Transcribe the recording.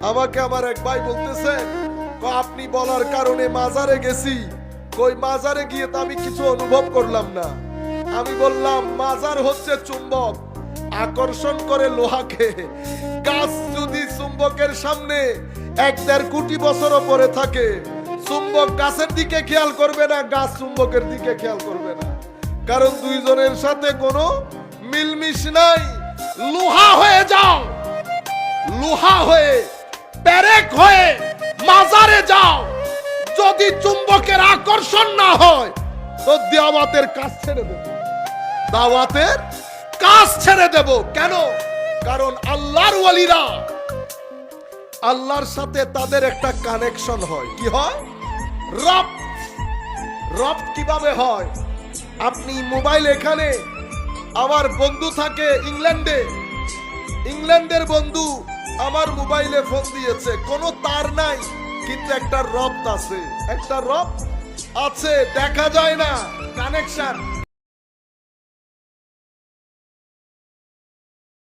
আমাকে আমার এক ভাই বলতেছে, আপনি বলার কারণে মাজারে গেছি, কই মাজারে গিয়ে তো আমি কিছু অনুভব করলাম না। আমি বললাম মাজার হচ্ছে চুম্বক, আকর্ষণ করে লোহাকে। গাছ যদি চুম্বকের সামনে 1-1.5 কোটি বছরও পরে থাকে, চুম্বক গাছের দিকে খেয়াল করবে না, গাছ চুম্বকের দিকে খেয়াল করবে না, কারণ দুইজনের সাথে কোনো মিলমিশ নাই। লোহা হয়ে যাও, লোহা হয়ে পেরেক হয়ে মাজারে যাও, যদি চুম্বকের আকর্ষণ না হয় তো দাওয়াতের কাজ ছেড়ে দেব, দাওয়াতের কাজ ছেড়ে দেব। কেন? কারণ আল্লাহর ওয়ালিরা, আল্লাহর সাথে তাদের একটা কানেকশন হয়। কি হয়? রব। রব কিভাবে হয়? আপনি মোবাইল, এখানে আমার বন্ধু থাকে ইংল্যান্ডে, ইংল্যান্ডের বন্ধু আমার মোবাইলে ফোন দিয়েছে, কোনো তার নাই, কিন্তু একটা রব আছে, একটা রব আছে, দেখা যায় না, কানেকশন।